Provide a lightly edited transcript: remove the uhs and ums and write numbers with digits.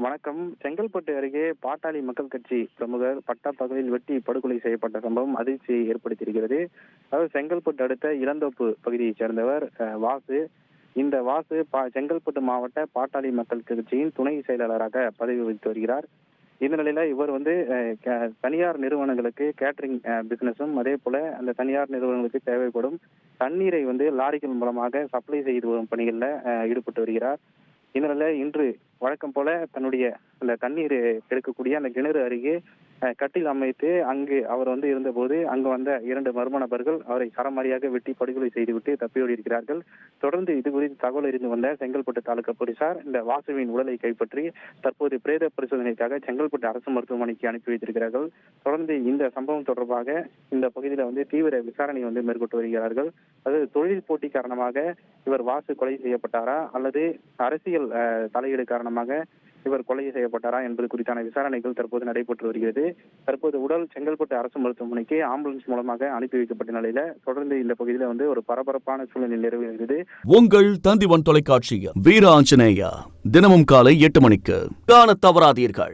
வணக்கம். செங்கல்பட்டு அருகே பாட்டாளி மக்கள் கட்சி பிரமுகர் பட்டப்பகலில் வெட்டி படுகொலை செய்யப்பட்ட சம்பவம் அதிர்ச்சியை ஏற்படுத்தியிருக்கிறது. அதாவது செங்கல்பட்டு அடுத்த இளந்தோப்பு பகுதியைச் சேர்ந்தவர் வாசு. இந்த வாசு செங்கல்பட்டு மாவட்ட பாட்டாளி மக்கள் கட்சியின் துணை செயலாளராக பதவி வகித்து வருகிறார். இந்த நிலையில இவர் தனியார் நிறுவனங்களுக்கு கேட்டரிங் பிசினஸும், அதே போல அந்த தனியார் நிறுவனங்களுக்கு தேவைப்படும் தண்ணீரை லாரிகள் மூலமாக சப்ளை செய்து வரும் பணிகளில் ஈடுபட்டு வருகிறார். இதனால இன்று வழக்கம் போல தன்னுடைய அந்த தண்ணீர் எடுக்கக்கூடிய அந்த கிணறு அருகே கட்டில் அமைத்து அங்கு அவர் இருந்தபோது அங்கு வந்த 2 மர்ம நபர்கள் அவரை சரமாரியாக வெட்டி படுகொலை செய்துவிட்டு தப்பியோடி இருக்கிறார்கள். தொடர்ந்து இது குறித்து தகவல் அறிந்து வந்த செங்கல்பட்டு தாலுகா போலீசார் இந்த வாசுவின் உடலை கைப்பற்றி தற்போது பிரேத பரிசோதனைக்காக செங்கல்பட்டு அரசு மருத்துவமனைக்கு அனுப்பி வைத்திருக்கிறார்கள். தொடர்ந்து இந்த சம்பவம் தொடர்பாக இந்த பகுதியில் தீவிர விசாரணை மேற்கொண்டு வருகிறார்கள். அது தொழில் போட்டி காரணமாக இவர் வாசு கொலை செய்யப்பட்டாரா அல்லது அரசியல் தலையீடு காரணமாக இவர் கொலை செய்யப்பட்டாரா என்பது குறித்தான விசாரணைகள் தற்போது நடைபெற்று வருகிறது. தற்போது உடல் செங்கல்பட்டு அரசு மருத்துவமனைக்கு ஆம்புலன்ஸ் மூலமாக அனுப்பி வைக்கப்பட்ட நிலையில தொடர்ந்து இந்த பகுதியில் ஒரு பரபரப்பான சூழ்நிலை நிலவுகிறது. உங்கள் தந்திவன் தொலைக்காட்சியில் வீர ஆஞ்சநேயா தினமும் காலை 8 மணிக்கு காண தவறாதீர்கள்.